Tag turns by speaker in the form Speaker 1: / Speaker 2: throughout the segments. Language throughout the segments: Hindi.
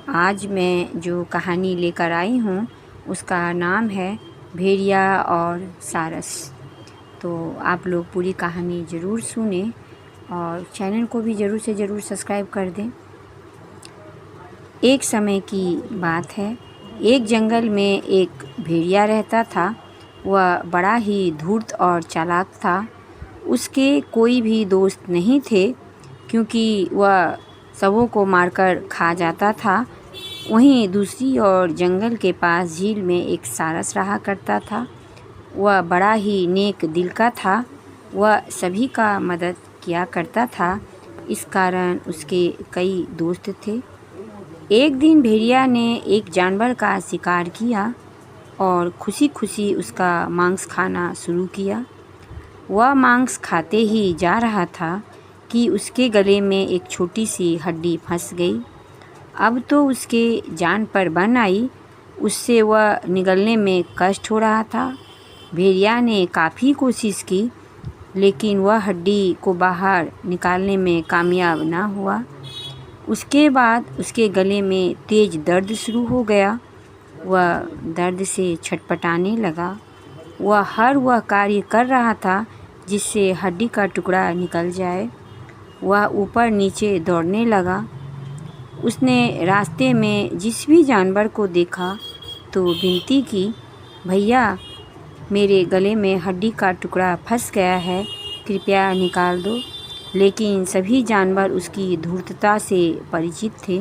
Speaker 1: आज मैं जो कहानी लेकर आई हूँ उसका नाम है भेड़िया और सारस। तो आप लोग पूरी कहानी ज़रूर सुने और चैनल को भी ज़रूर से ज़रूर सब्सक्राइब कर दें। एक समय की बात है, एक जंगल में एक भेड़िया रहता था। वह बड़ा ही धूर्त और चालाक था। उसके कोई भी दोस्त नहीं थे क्योंकि वह सबों को मारकर खा जाता था। वहीं दूसरी ओर जंगल के पास झील में एक सारस रहा करता था। वह बड़ा ही नेक दिल का था। वह सभी का मदद किया करता था, इस कारण उसके कई दोस्त थे। एक दिन भेड़िया ने एक जानवर का शिकार किया और खुशी खुशी उसका मांस खाना शुरू किया। वह मांस खाते ही जा रहा था कि उसके गले में एक छोटी सी हड्डी फंस गई। अब तो उसके जान पर बन आई। उससे वह निगलने में कष्ट हो रहा था। भेड़िया ने काफ़ी कोशिश की, लेकिन वह हड्डी को बाहर निकालने में कामयाब ना हुआ। उसके बाद उसके गले में तेज़ दर्द शुरू हो गया। वह दर्द से छटपटाने लगा। वह कार्य कर रहा था जिससे हड्डी का टुकड़ा निकल जाए। वह ऊपर नीचे दौड़ने लगा। उसने रास्ते में जिस भी जानवर को देखा तो विनती की, भैया मेरे गले में हड्डी का टुकड़ा फंस गया है, कृपया निकाल दो। लेकिन सभी जानवर उसकी धूर्तता से परिचित थे।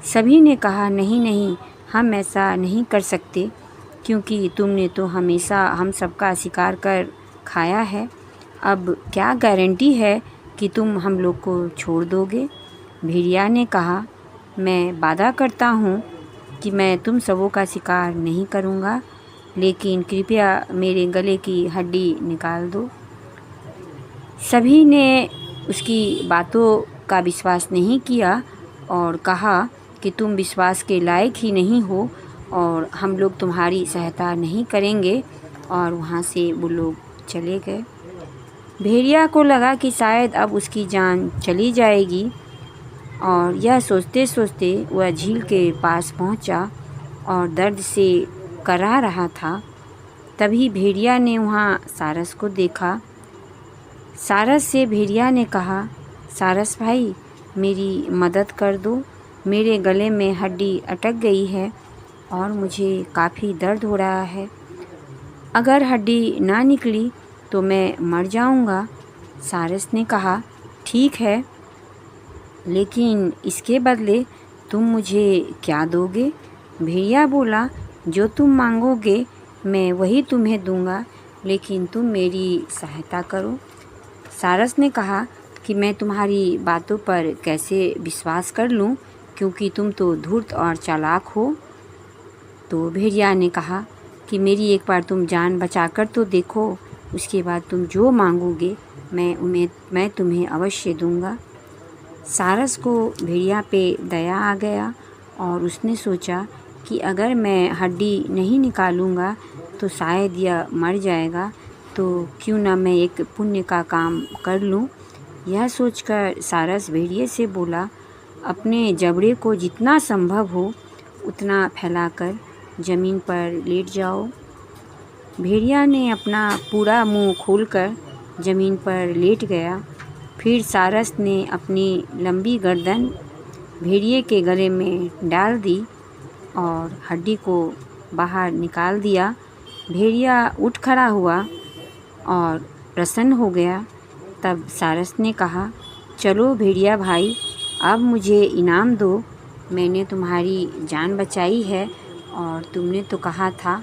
Speaker 1: सभी ने कहा, नहीं नहीं, हम ऐसा नहीं कर सकते क्योंकि तुमने तो हमेशा हम सबका शिकार कर खाया है। अब क्या गारंटी है कि तुम हम लोग को छोड़ दोगे? भेड़िया ने कहा, मैं वादा करता हूँ कि मैं तुम सबों का शिकार नहीं करूँगा, लेकिन कृपया मेरे गले की हड्डी निकाल दो। सभी ने उसकी बातों का विश्वास नहीं किया और कहा कि तुम विश्वास के लायक ही नहीं हो और हम लोग तुम्हारी सहायता नहीं करेंगे। और वहाँ से वो लोग चले गए। भेड़िया को लगा कि शायद अब उसकी जान चली जाएगी और यह सोचते सोचते वह झील के पास पहुँचा और दर्द से कराह रहा था। तभी भेड़िया ने वहाँ सारस को देखा। सारस से भेड़िया ने कहा, सारस भाई मेरी मदद कर दो, मेरे गले में हड्डी अटक गई है और मुझे काफ़ी दर्द हो रहा है। अगर हड्डी ना निकली तो मैं मर जाऊंगा। सारस ने कहा, ठीक है, लेकिन इसके बदले तुम मुझे क्या दोगे? भेड़िया बोला, जो तुम मांगोगे मैं वही तुम्हें दूंगा, लेकिन तुम मेरी सहायता करो। सारस ने कहा कि मैं तुम्हारी बातों पर कैसे विश्वास कर लूं, क्योंकि तुम तो धूर्त और चालाक हो। तो भेड़िया ने कहा कि मेरी एक बार तुम जान बचाकर तो देखो, उसके बाद तुम जो मांगोगे मैं तुम्हें अवश्य दूंगा। सारस को भेड़िया पे दया आ गया और उसने सोचा कि अगर मैं हड्डी नहीं निकालूंगा तो शायद यह मर जाएगा, तो क्यों ना मैं एक पुण्य का काम कर लूं। यह सोचकर सारस भेड़िए से बोला, अपने जबड़े को जितना संभव हो उतना फैलाकर ज़मीन पर लेट जाओ। भेड़िया ने अपना पूरा मुंह खोलकर ज़मीन पर लेट गया। फिर सारस ने अपनी लंबी गर्दन भेड़िए के गले में डाल दी और हड्डी को बाहर निकाल दिया। भेड़िया उठ खड़ा हुआ और प्रसन्न हो गया। तब सारस ने कहा, चलो भेड़िया भाई, अब मुझे इनाम दो। मैंने तुम्हारी जान बचाई है और तुमने तो कहा था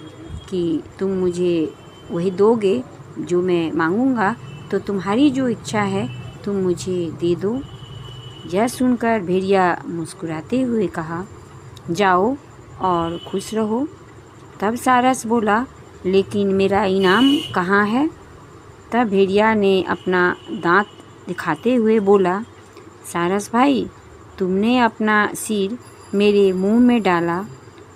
Speaker 1: कि तुम मुझे वही दोगे जो मैं मांगूंगा, तो तुम्हारी जो इच्छा है तुम मुझे दे दो। यह सुनकर भेड़िया मुस्कुराते हुए कहा, जाओ और खुश रहो। तब सारस बोला, लेकिन मेरा इनाम कहाँ है? तब भेड़िया ने अपना दांत दिखाते हुए बोला, सारस भाई, तुमने अपना सिर मेरे मुंह में डाला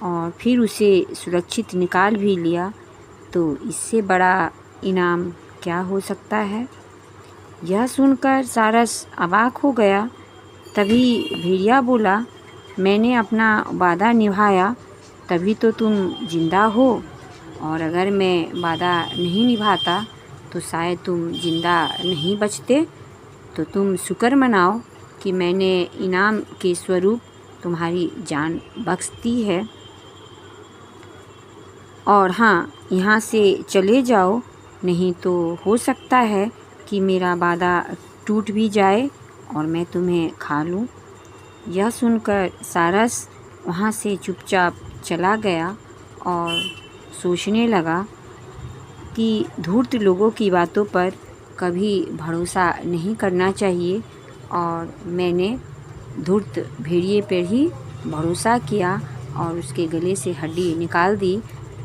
Speaker 1: और फिर उसे सुरक्षित निकाल भी लिया, तो इससे बड़ा इनाम क्या हो सकता है? यह सुनकर सारस अवाक हो गया। तभी भेड़िया बोला, मैंने अपना वादा निभाया तभी तो तुम जिंदा हो, और अगर मैं वादा नहीं निभाता तो शायद तुम जिंदा नहीं बचते। तो तुम शुक्र मनाओ कि मैंने इनाम के स्वरूप तुम्हारी जान बख्श दी है। और हाँ, यहाँ से चले जाओ, नहीं तो हो सकता है कि मेरा वादा टूट भी जाए और मैं तुम्हें खा लूँ। यह सुनकर सारस वहाँ से चुपचाप चला गया और सोचने लगा कि धूर्त लोगों की बातों पर कभी भरोसा नहीं करना चाहिए, और मैंने धूर्त भेड़िए पर ही भरोसा किया और उसके गले से हड्डी निकाल दी।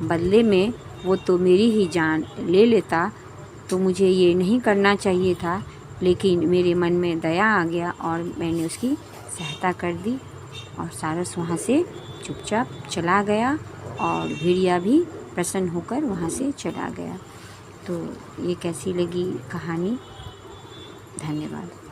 Speaker 1: बदले में वो तो मेरी ही जान ले लेता, तो मुझे ये नहीं करना चाहिए था, लेकिन मेरे मन में दया आ गया और मैंने उसकी सहायता कर दी। और सारस वहाँ से चुपचाप चला गया और भेड़िया भी प्रसन्न होकर वहाँ से चला गया। तो ये कैसी लगी कहानी? धन्यवाद।